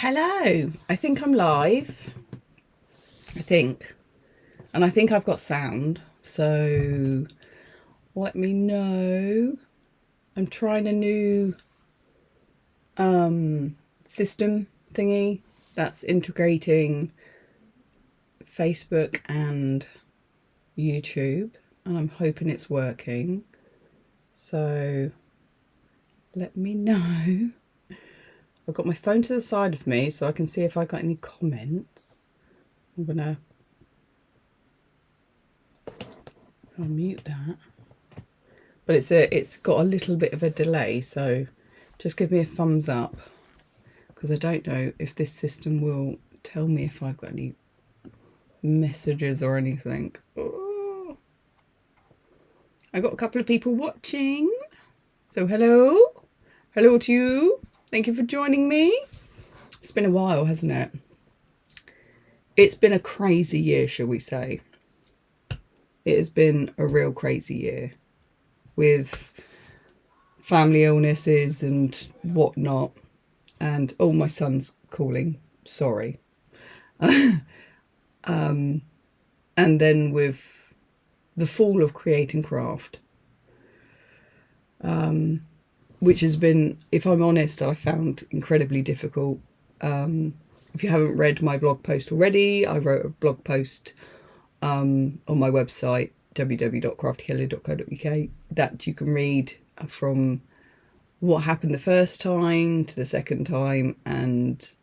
Hello, I think I'm live. And I think I've got sound, so let me know. I'm trying a new system thingy that's integrating Facebook and YouTube, and I'm hoping it's working. So let me know. I've got my phone to the side of me so I can see if I got any comments. I'll mute that. But it's got a little bit of a delay, so just give me a thumbs up, because I don't know if this system will tell me if I've got any messages or anything. Oh. I got a couple of people watching, so hello to you. Thank you for joining me. It's been a while, hasn't it? It's been a crazy year, shall we say. It has been a real crazy year with family illnesses and whatnot. And, oh, my son's calling. Sorry. And then with the fall of Creating Craft. Which has been, if I'm honest, I found incredibly difficult. If you haven't read my blog post already, I wrote a blog post on my website, www.craftykelly.co.uk, that you can read from what happened the first time to the second time, and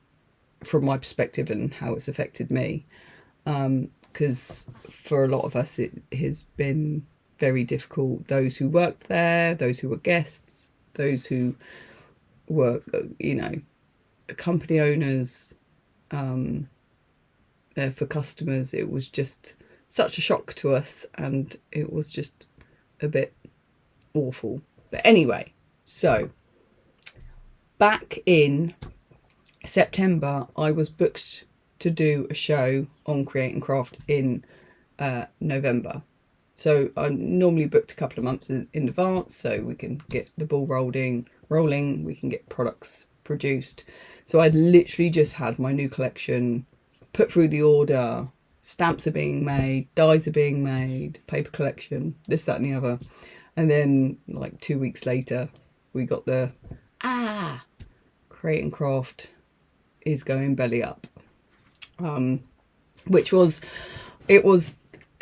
from my perspective and how it's affected me. Because for a lot of us, it has been very difficult. Those who worked there, those who were guests, those who were, company owners, for customers, it was just such a shock to us, and it was just a bit awful. But anyway, so back in September, I was booked to do a show on Creating Craft in November. So I'm normally booked a couple of months in advance so we can get the ball rolling, we can get products produced. So I'd literally just had my new collection put through the order, stamps are being made, dies are being made, paper collection, this, that and the other. And then like 2 weeks later, we got the, Creating Craft is going belly up. It was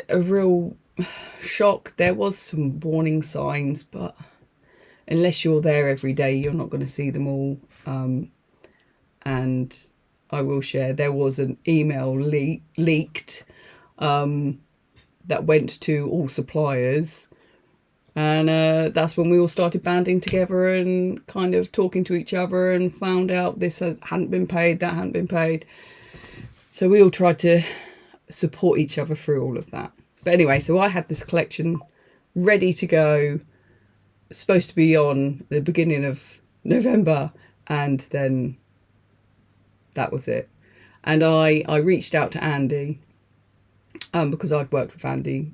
a real shock. There was some warning signs, but unless you're there every day, you're not going to see them all. And I will share, there was an email leaked that went to all suppliers, and that's when we all started banding together and kind of talking to each other, and found out this hadn't been paid, that hadn't been paid. So we all tried to support each other through all of that. But anyway, so I had this collection ready to go, supposed to be on the beginning of November, and then that was it. And I reached out to Andy, because I'd worked with Andy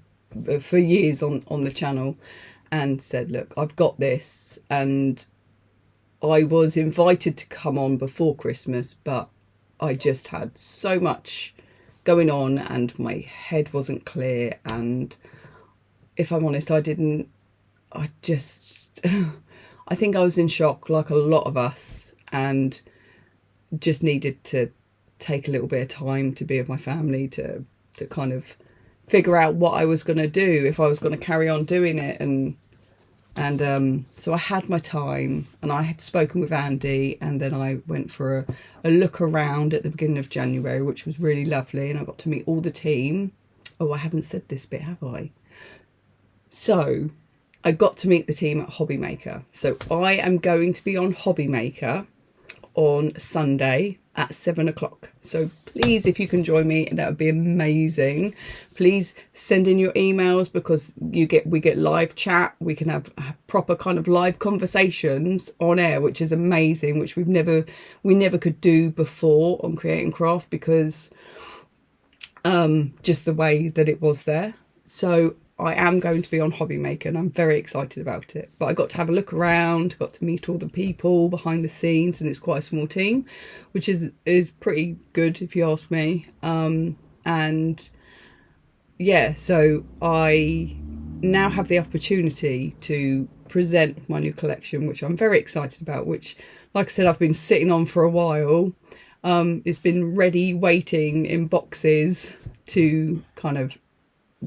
for years on the channel, and said, look, I've got this. And I was invited to come on before Christmas, but I just had so much going on and my head wasn't clear. And if I'm honest, I think I was in shock, like a lot of us, and just needed to take a little bit of time to be with my family, to kind of figure out what I was going to do, if I was going to carry on doing it. And so I had my time, and I had spoken with Andy, and then I went for a look around at the beginning of January, which was really lovely, and I got to meet all the team. Oh, I haven't said this bit, have I? So I got to meet the team at Hobby Maker. So I am going to be on Hobby Maker on Sunday at 7 o'clock. So please, if you can join me, that would be amazing. Please send in your emails, because we get live chat. We can have proper kind of live conversations on air, which is amazing, which we never could do before on Creating Craft, because just the way that it was there. So I am going to be on Hobbymaker, and I'm very excited about it. But I got to have a look around, got to meet all the people behind the scenes, and it's quite a small team, which is pretty good if you ask me. And yeah, so I now have the opportunity to present my new collection, which I'm very excited about, which, like I said, I've been sitting on for a while. It's been ready, waiting in boxes to kind of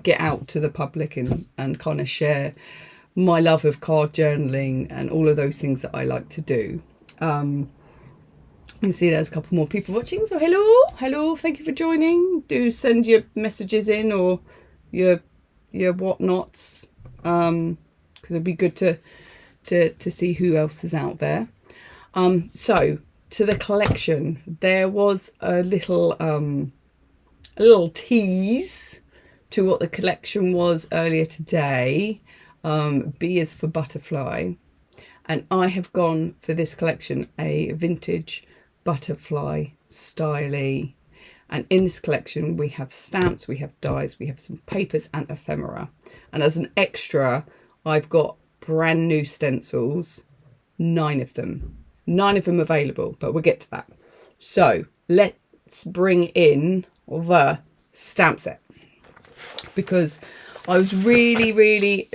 get out to the public and kind of share my love of card journaling and all of those things that I like to do. You see there's a couple more people watching, so hello, thank you for joining. Do send your messages in or your whatnots, because it'd be good to see who else is out there. So to the collection, there was a little tease to what the collection was earlier today. B is for butterfly, and I have gone for this collection a vintage butterfly styly, and in this collection we have stamps, we have dies, we have some papers and ephemera, and as an extra I've got brand new stencils, 9 of them available, but we'll get to that. So let's bring in the stamp set, because I was really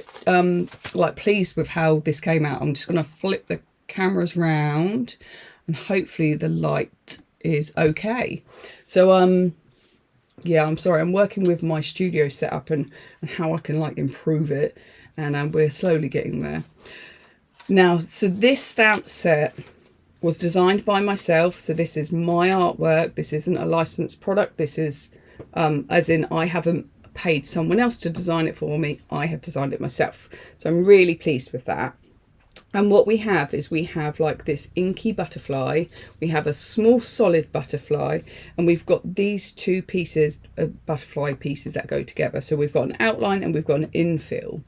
like pleased with how this came out. I'm just going to flip the cameras round and hopefully the light is okay. So yeah, I'm sorry, I'm working with my studio setup and how I can like improve it, and we're slowly getting there. Now, so this stamp set was designed by myself, so this is my artwork. This isn't a licensed product. This is as in I haven't paid someone else to design it for me, I have designed it myself. So I'm really pleased with that. And what we have is we have like this inky butterfly, we have a small solid butterfly, and we've got these two pieces, butterfly pieces that go together. So we've got an outline and we've got an infill.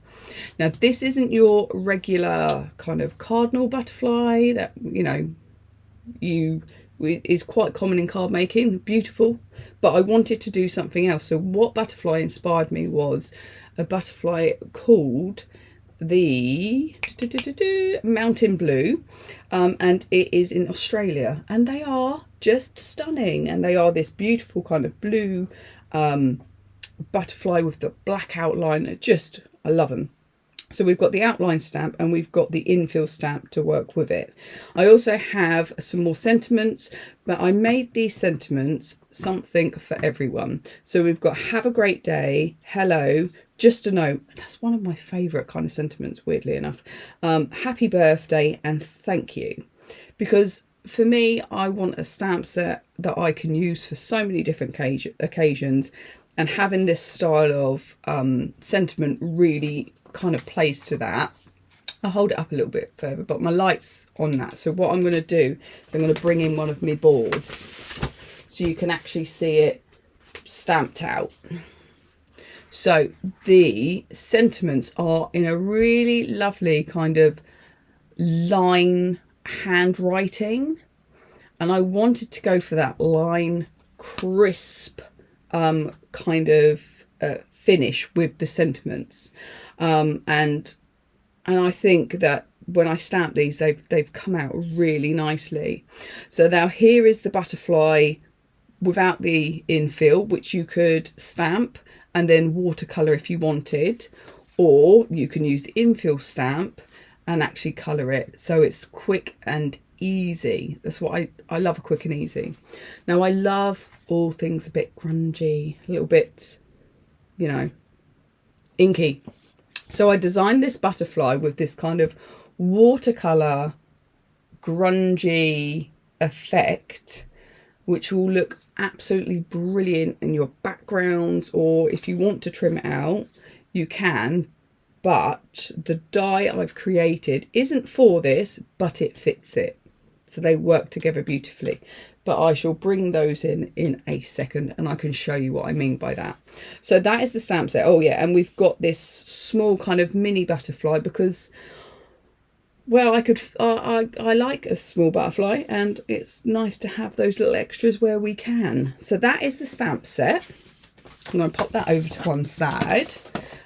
Now this isn't your regular kind of cardinal butterfly that, you know, is quite common in card making, beautiful, but I wanted to do something else. So what butterfly inspired me was a butterfly called the Mountain Blue, and it is in Australia, and they are just stunning, and they are this beautiful kind of blue butterfly with the black outline. I love them. So we've got the outline stamp and we've got the infill stamp to work with it. I also have some more sentiments, but I made these sentiments something for everyone. So we've got have a great day, hello, just a note. That's one of my favourite kind of sentiments, weirdly enough. Happy birthday and thank you. Because for me, I want a stamp set that I can use for so many different occasions, and having this style of sentiment really kind of plays to that. I'll hold it up a little bit further, but my light's on that. So what I'm going to do is I'm going to bring in one of my boards so you can actually see it stamped out. So the sentiments are in a really lovely kind of line handwriting, and I wanted to go for that line crisp kind of finish with the sentiments. And I think that when I stamp these, they've come out really nicely. So now here is the butterfly without the infill, which you could stamp and then watercolor if you wanted, or you can use the infill stamp and actually color it. So it's quick and easy. That's what I love, a quick and easy. Now I love all things a bit grungy, a little bit, you know, inky. So I designed this butterfly with this kind of watercolor grungy effect, which will look absolutely brilliant in your backgrounds, or if you want to trim it out, you can. But the die I've created isn't for this, but it fits it. So they work together beautifully. But I shall bring those in a second, and I can show you what I mean by that. So that is the stamp set. Oh yeah, and we've got this small kind of mini butterfly because, well, I like a small butterfly, and it's nice to have those little extras where we can. So that is the stamp set. I'm going to pop that over to one side.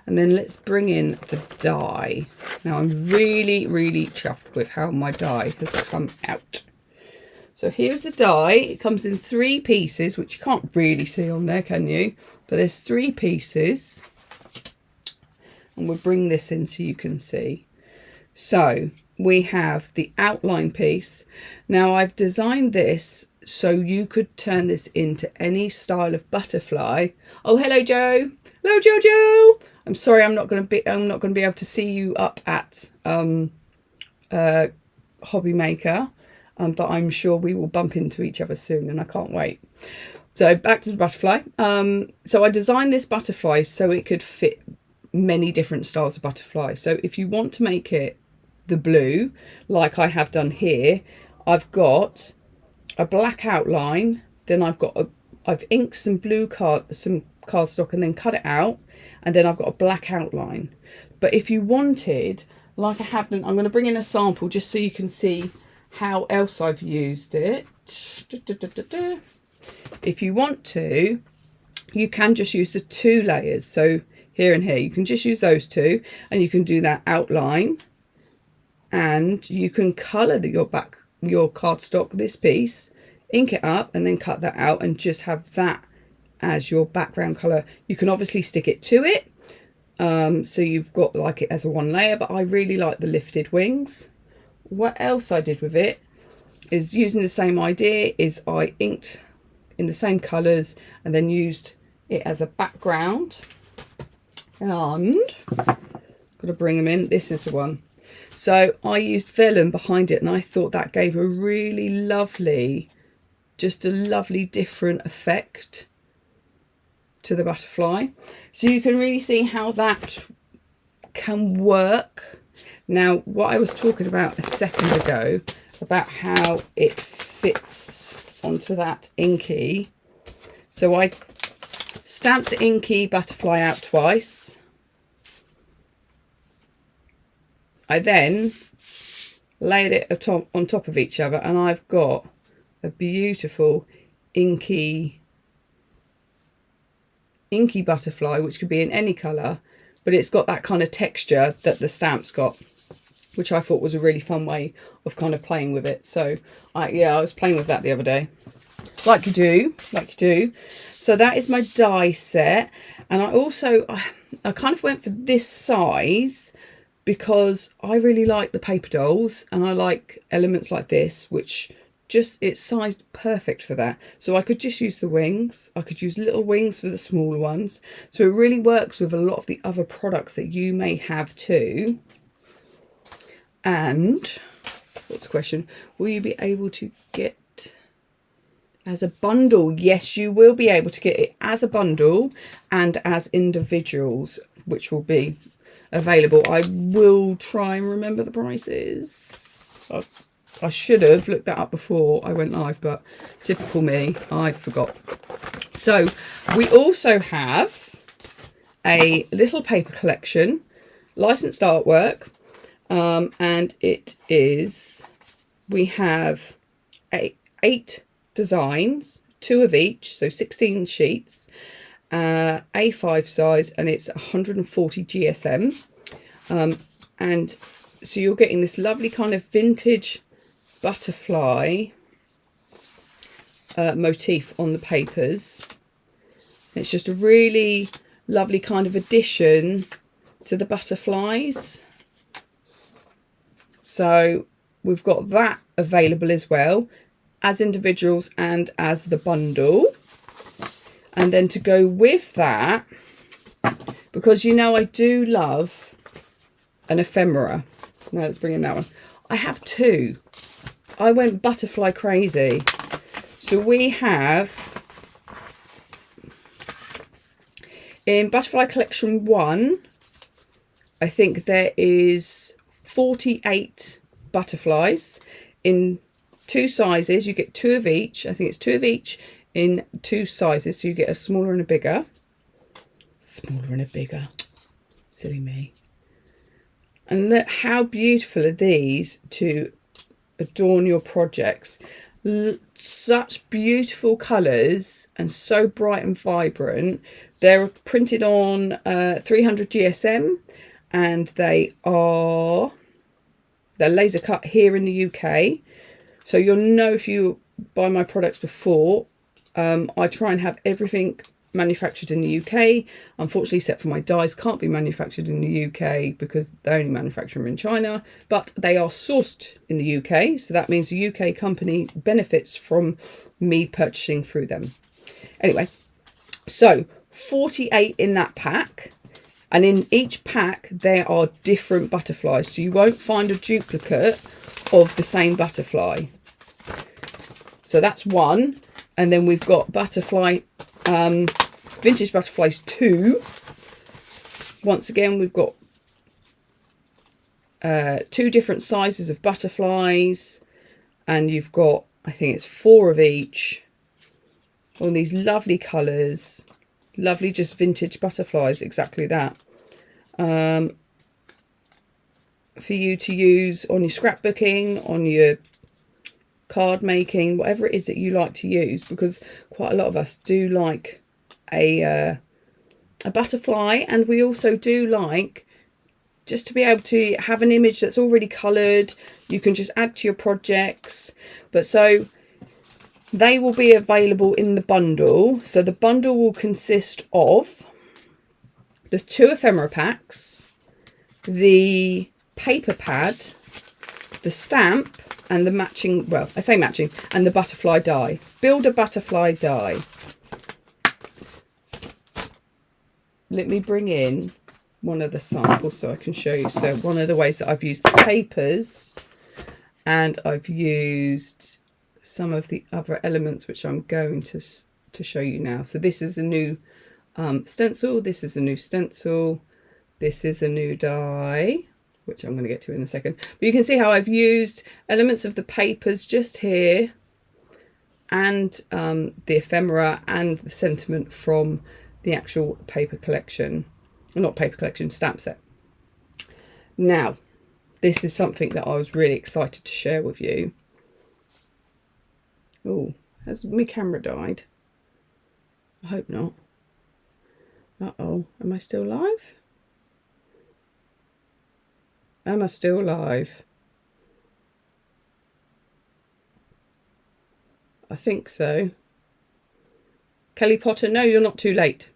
And then let's bring in the die. Now I'm really, really chuffed with how my die has come out. So here's the die. It comes in 3 pieces, which you can't really see on there, can you? But there's 3 pieces. And we'll bring this in so you can see. So we have the outline piece. Now I've designed this so you could turn this into any style of butterfly. Oh, hello Joe. Hello Jojo. I'm sorry I'm not going to be able to see you up at Hobby Maker. But I'm sure we will bump into each other soon and I can't wait. So back to the butterfly. So I designed this butterfly so it could fit many different styles of butterfly. So if you want to make it the blue, like I have done here, I've got a black outline, then I've inked some blue cardstock and then cut it out, and then I've got a black outline. But if you wanted, like I have done, I'm going to bring in a sample just so you can see how else I've used it. If you want to, you can just use the 2 layers. So here and here, you can just use those 2, and you can do that outline, and you can colour your cardstock, this piece, ink it up, and then cut that out, and just have that as your background colour. You can obviously stick it to it, so you've got like it as a 1 layer. But I really like the lifted wings. What else I did with it is, using the same idea, is I inked in the same colours and then used it as a background. And got to bring them in. This is the one. So I used vellum behind it, and I thought that gave a really lovely, just a lovely different effect to the butterfly. So you can really see how that can work. Now, what I was talking about a second ago, about how it fits onto that inky. So I stamped the inky butterfly out twice. I then laid it on top of each other, and I've got a beautiful inky butterfly, which could be in any colour, but it's got that kind of texture that the stamp's got, which I thought was a really fun way of kind of playing with it. So I was playing with that the other day, like you do. So that is my die set. And I kind of went for this size because I really like the paper dolls, and I like elements like this, which it's sized perfect for that. So I could just use the wings. I could use little wings for the smaller ones. So it really works with a lot of the other products that you may have too. And what's the question? Will you be able to get as a bundle? Yes, you will be able to get it as a bundle and as individuals, which will be available. I will try and remember the prices. I should have looked that up before I went live, but typical me, I forgot. So we also have a little paper collection, licensed artwork. And we have 8 designs, 2 of each, so 16 sheets, A5 size, and it's 140 GSM. And so you're getting this lovely kind of vintage butterfly motif on the papers. It's just a really lovely kind of addition to the butterflies. So we've got that available as well, as individuals and as the bundle. And then to go with that, because I do love an ephemera. Now let's bring in that one. I have 2. I went butterfly crazy. So we have, in Butterfly Collection 1, I think there is 48 butterflies in 2 sizes. You get 2 of each. I think it's 2 of each in 2 sizes. So you get a smaller and a bigger. Smaller and a bigger. Silly me. And look how beautiful are these to adorn your projects. Such beautiful colours and so bright and vibrant. They're printed on 300 GSM, and they're laser cut here in the UK. So you'll know if you buy my products before. I try and have everything manufactured in the UK. Unfortunately, except for my dies, can't be manufactured in the UK because they only manufacture them in China, but they are sourced in the UK. So that means the UK company benefits from me purchasing through them. Anyway, so 48 in that pack. And in each pack, there are different butterflies. So you won't find a duplicate of the same butterfly. So that's one. And then we've got butterfly, vintage butterflies 2. Once again, we've got 2 different sizes of butterflies. And you've got, I think it's 4 of each. All these lovely colours. Lovely, just vintage butterflies, exactly that. For you to use on your scrapbooking, on your card making, whatever it is that you like to use, because quite a lot of us do like a butterfly, and we also do like just to be able to have an image that's already coloured. You can just add to your projects. But so they will be available in the bundle. So the bundle will consist of the 2 ephemera packs, the paper pad, the stamp, and the matching, well, I say matching, and the butterfly die. Build a butterfly die. Let me bring in one of the samples so I can show you. So one of the ways that I've used the papers, and I've used some of the other elements which I'm going to show you now. So this is a new stencil, this is a new stencil, this is a new die, which I'm going to get to in a second. But you can see how I've used elements of the papers just here, and the ephemera and the sentiment from the actual paper collection, not paper collection, stamp set. Now, this is something that I was really excited to share with you. Oh, has my camera died? I hope not. Uh-oh, am I still live? Am I still live? I think so. Kelly Potter, no, you're not too late.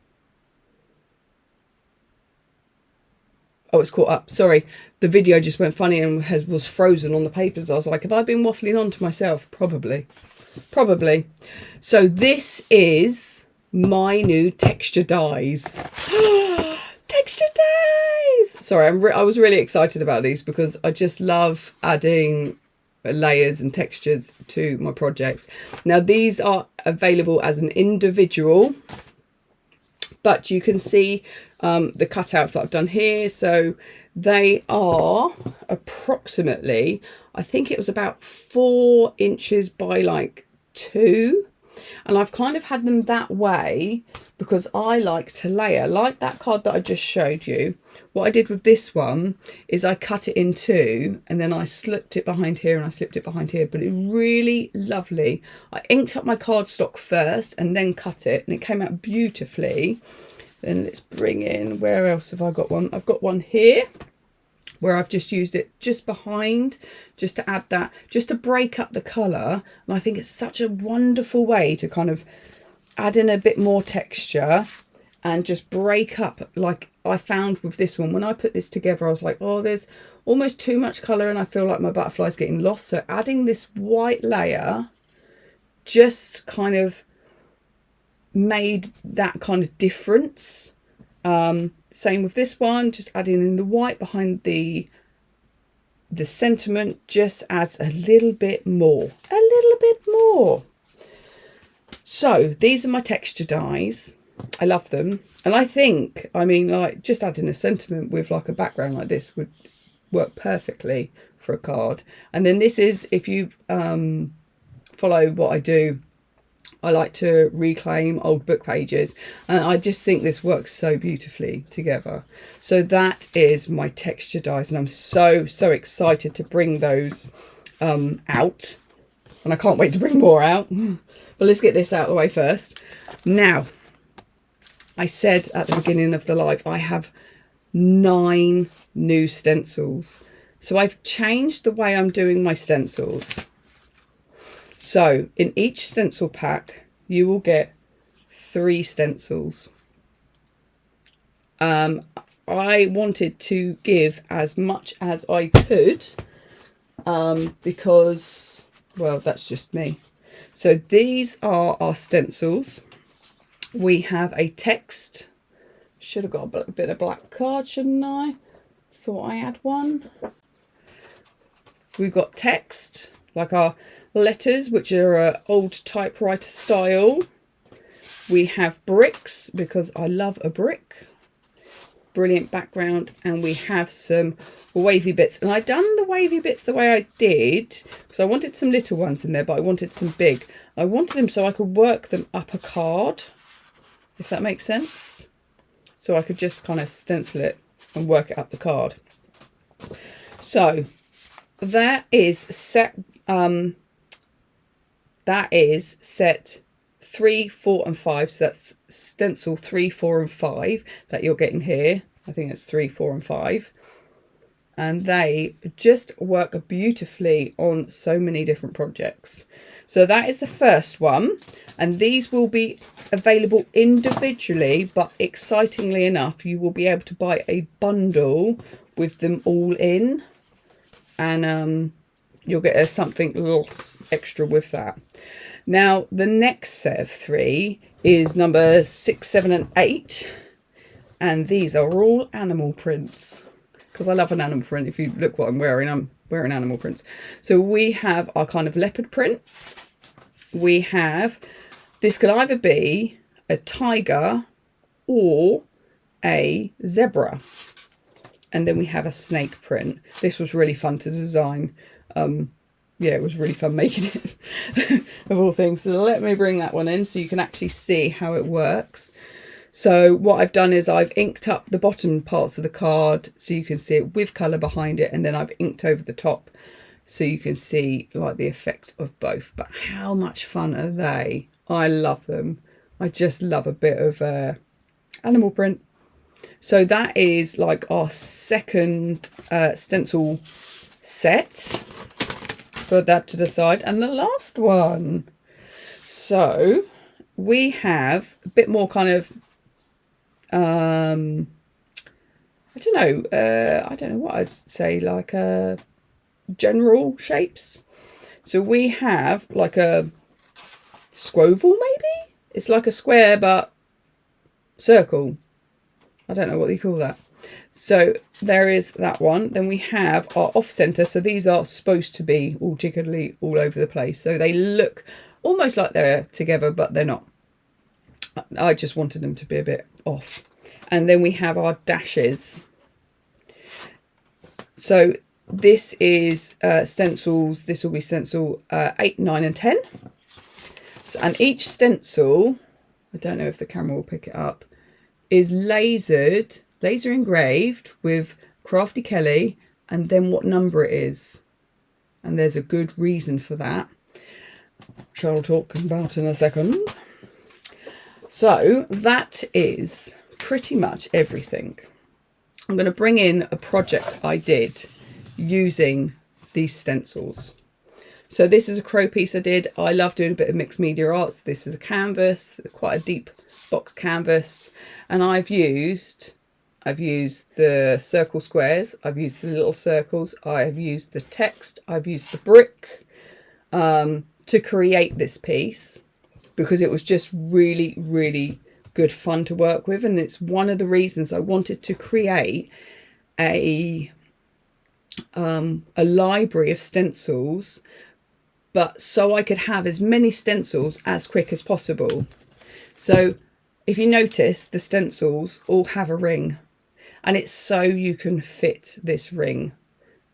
Oh, it's caught up. Sorry, the video just went funny and was frozen on the papers. I was like, have I been waffling on to myself? Probably. Probably. So this is my new texture dies. Texture dies! Sorry, I was really excited about these because I just love adding layers and textures to my projects. Now these are available as an individual, but you can see the cutouts that I've done here. So they are approximately, I think it was about 4 inches by like 2. And I've kind of had them that way because I like to layer. Like that card that I just showed you, what I did with this one is I cut it in 2 and then I slipped it behind here and I slipped it behind here. But it's really lovely. I inked up my cardstock first and then cut it, and it came out beautifully. Then let's bring in, where else have I got one? I've got one here where I've just used it just behind, just to add that, just to break up the colour. And I think it's such a wonderful way to kind of add in a bit more texture and just break up. Like I found with this one, when I put this together, I was like, oh, there's almost too much colour and I feel like my butterfly's getting lost. So adding this white layer just kind of made that kind of difference. Same with this one, just adding in the white behind the sentiment just adds a little bit more. So these are my texture dies. I love them. And I think, I mean, like just adding a sentiment with like a background like this would work perfectly for a card. And then this is, if you follow what I do, I like to reclaim old book pages, and I just think this works so beautifully together. So that is my texture dies, and I'm so excited to bring those out, and I can't wait to bring more out. But let's get this out of the way first. Now, I said at the beginning of the live, I have 9 new stencils. So I've changed the way I'm doing my stencils. So in each stencil pack, you will get 3 stencils. I wanted to give as much as I could because, well, that's just me. So these are our stencils. We have a text. Should have got a bit of black card, shouldn't I? Thought I had one. We've got text, like our letters, which are old typewriter style. We have bricks, because I love a brick. Brilliant background. And we have some wavy bits. And I've done the wavy bits the way I did, because I wanted some little ones in there, but I wanted some big. I wanted them so I could work them up a card, if that makes sense. So I could just kind of stencil it and work it up the card. So that is set 3, 4 and 5. So that's stencil 3, 4 and 5 that you're getting here. I think it's 3, 4 and 5. And they just work beautifully on so many different projects. So that is the first one. And these will be available individually, but excitingly enough, you will be able to buy a bundle with them all in. And you'll get something little extra with that. Now, the next set of 3 is number 6, 7 and 8. And these are all animal prints, because I love an animal print. If you look what I'm wearing animal prints. So we have our kind of leopard print. We have, this could either be a tiger or a zebra. And then we have a snake print. This was really fun to design. Yeah, it was really fun making it of all things. So let me bring that one in so you can actually see how it works. So what I've done is I've inked up the bottom parts of the card so you can see it with colour behind it. And then I've inked over the top so you can see like the effect of both. But how much fun are they? I love them. I just love a bit of animal print. So that is like our second stencil set. Put that to the side. And the last one. So we have a bit more kind of, I don't know what I'd say, like general shapes. So we have like a squoval, maybe? It's like a square, but circle. I don't know what you call that. So there is that one. Then we have our off-center. So these are supposed to be all jiggly all over the place. So they look almost like they're together, but they're not. I just wanted them to be a bit off. And then we have our dashes. So this is stencils. This will be stencil 8, 9 and 10. So, and each stencil, I don't know if the camera will pick it up, is laser engraved with Crafty Kelly and then what number it is. And there's a good reason for that, which I'll talk about in a second. So that is pretty much everything. I'm going to bring in a project I did using these stencils. So this is a crow piece I did. I love doing a bit of mixed media arts. This is a canvas, quite a deep box canvas. And I've used the circle squares. I've used the little circles. I have used the text. I've used the brick to create this piece because it was just really, really good fun to work with. And it's one of the reasons I wanted to create a library of stencils, but so I could have as many stencils as quick as possible. So if you notice, the stencils all have a ring, and it's so you can fit this ring,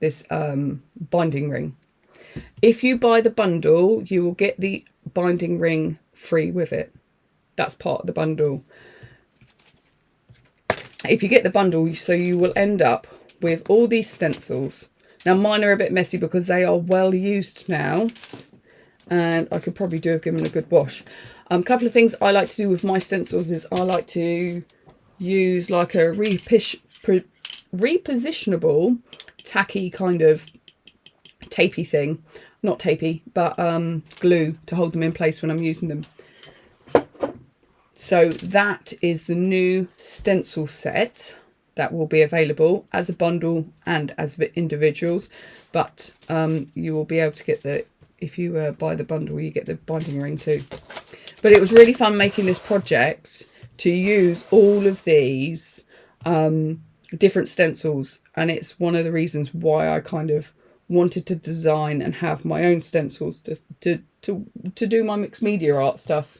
this binding ring. If you buy the bundle, you will get the binding ring free with it. That's part of the bundle. If you get the bundle, so you will end up with all these stencils. Now mine are a bit messy because they are well used now. and I could probably do with giving a good wash. A couple of things I like to do with my stencils is I like to use like a repositionable tacky kind of tapey thing. Not tapey, but glue to hold them in place when I'm using them. So that is the new stencil set that will be available as a bundle and as individuals. But you will be able to get the, if you buy the bundle, you get the binding ring too. But it was really fun making this project to use all of these different stencils. And it's one of the reasons why I kind of wanted to design and have my own stencils to do my mixed media art stuff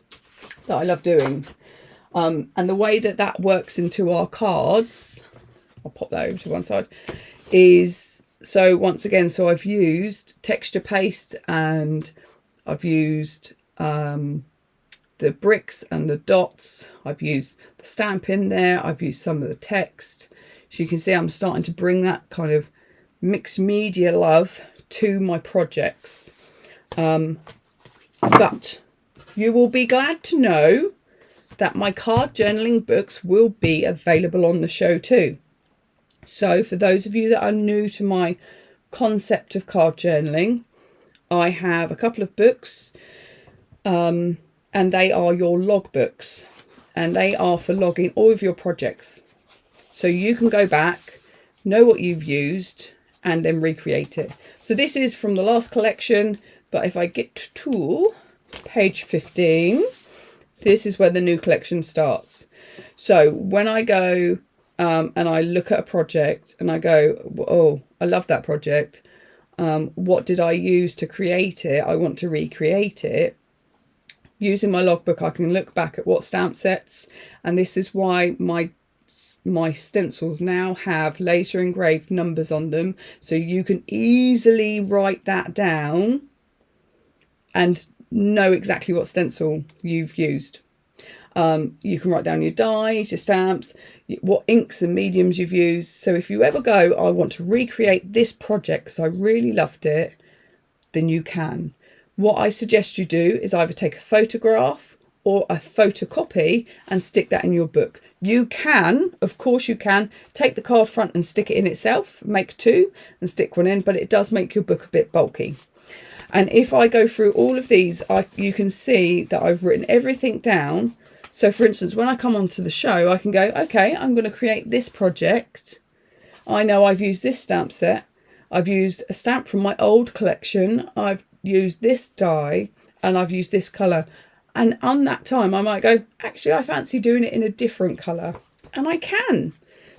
that I love doing. And the way that that works into our cards, I'll pop that over to one side, is, so once again, so I've used texture paste and I've used the bricks and the dots. I've used the stamp in there. I've used some of the text. So you can see I'm starting to bring that kind of mixed media love to my projects. But you will be glad to know that my card journaling books will be available on the show too. So for those of you that are new to my concept of card journaling, I have a couple of books and they are your log books, and they are for logging all of your projects. So you can go back, know what you've used, and then recreate it. So this is from the last collection, but if I get to page 15, this is where the new collection starts. So when I go and I look at a project and I go, oh, I love that project. What did I use to create it? I want to recreate it. Using my logbook, I can look back at what stamp sets, and this is why my stencils now have laser engraved numbers on them, so you can easily write that down and know exactly what stencil you've used. You can write down your dies, your stamps, what inks and mediums you've used. So if you ever go, I want to recreate this project because I really loved it, then you can. What I suggest you do is either take a photograph or a photocopy and stick that in your book. You can, of course you can, take the card front and stick it in itself, make two and stick one in, but it does make your book a bit bulky. And if I go through all of these, you can see that I've written everything down. So for instance, when I come onto the show, I can go, okay, I'm going to create this project. I know I've used this stamp set. I've used a stamp from my old collection. I've used this die and I've used this colour. And on that time, I might go, actually, I fancy doing it in a different colour. And I can,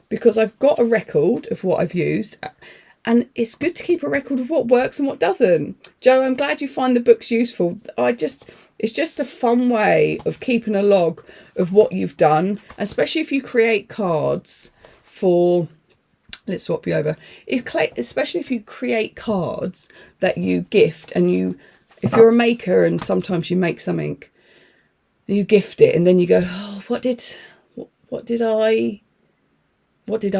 because I've got a record of what I've used. And it's good to keep a record of what works and what doesn't. Joe, I'm glad you find the books useful. It's just a fun way of keeping a log of what you've done, especially if you create cards for, let's swap you over. Especially if you create cards that you gift, and if you're a maker and sometimes you make something, you gift it and then you go, oh, what did I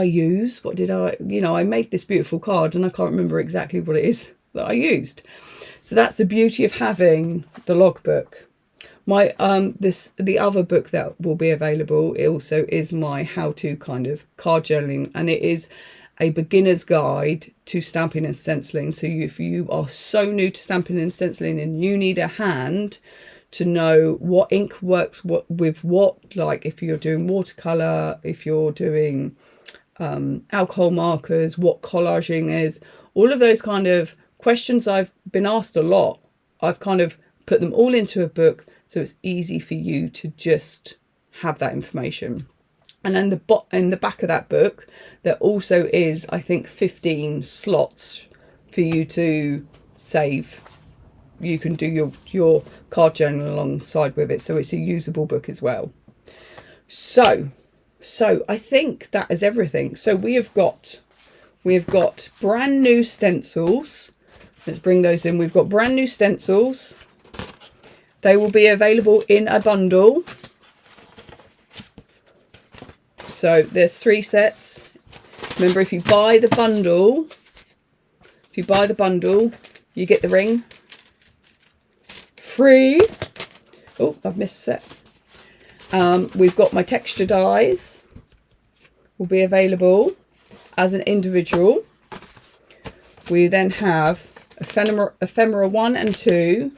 use? I made this beautiful card and I can't remember exactly what it is that I used. So that's the beauty of having the logbook. My the other book that will be available, it also is my how-to kind of card journaling, and it is a beginner's guide to stamping and stenciling. So if you are so new to stamping and stenciling and you need a hand to know what ink works with what, like if you're doing watercolor, if you're doing alcohol markers, what collaging is, all of those kind of questions I've been asked a lot, I've kind of put them all into a book so it's easy for you to just have that information. And then in the back of that book there also is, I think, 15 slots for you to save. You can do your card journal alongside with it, so it's a usable book as well. So I think that is everything. So we have got brand new stencils. Let's bring those in. We've got brand new stencils. They will be available in a bundle. So there's 3 sets. Remember, if you buy the bundle, you get the ring. free. Oh, I've missed a set. We've got my texture dies will be available as an individual. We then have ephemera 1 and 2,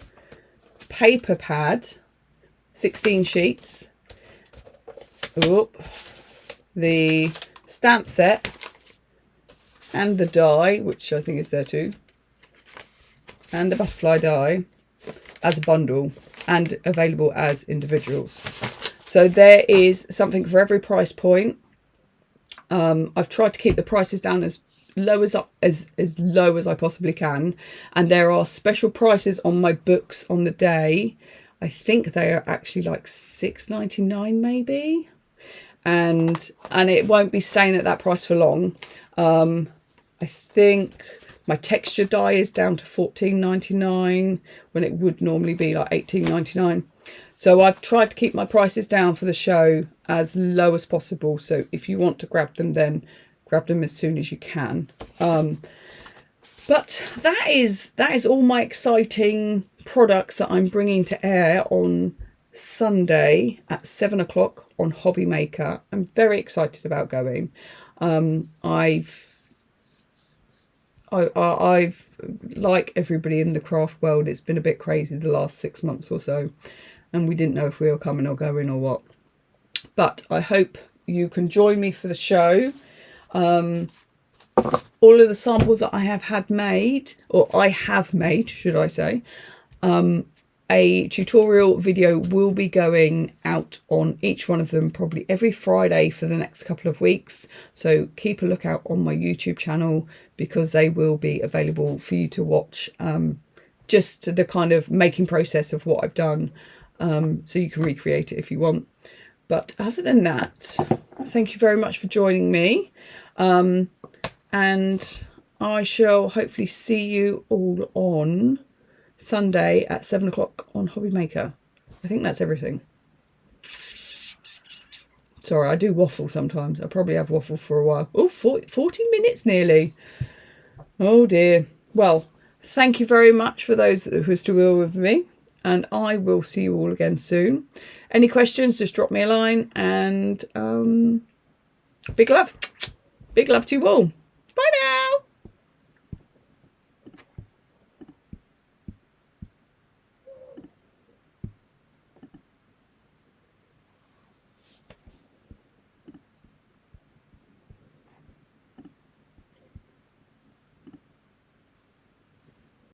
paper pad, 16 sheets. Oop. The stamp set and the die, which I think is there too, and the butterfly die as a bundle and available as individuals. So there is something for every price point. I've tried to keep the prices down as low as low as I possibly can, and there are special prices on my books on the day. I think they are actually like £6.99 maybe, and it won't be staying at that price for long. I think my texture die is down to £14.99 when it would normally be like £18.99. So I've tried to keep my prices down for the show as low as possible. So if you want to grab them, then grab them as soon as you can. But that is all my exciting products that I'm bringing to air on Sunday at 7 o'clock on Hobby Maker. I'm very excited about going. I've like everybody in the craft world, it's been a bit crazy the last 6 months or so, and we didn't know if we were coming or going or what. But I hope you can join me for the show. All of the samples that I have made, should I say, a tutorial video will be going out on each one of them probably every Friday for the next couple of weeks. So keep a lookout on my YouTube channel, because they will be available for you to watch, just the kind of making process of what I've done, so you can recreate it if you want. But other than that, thank you very much for joining me, and I shall hopefully see you all on Sunday at 7 o'clock on Hobby Maker. I think that's everything. Sorry, I do waffle sometimes. I probably have waffled for a while. Oh, 40 minutes nearly. Oh dear. Well, thank you very much for those who are still with me, and I will see you all again soon. Any questions, just drop me a line, and big love. Big love to you all. Bye now.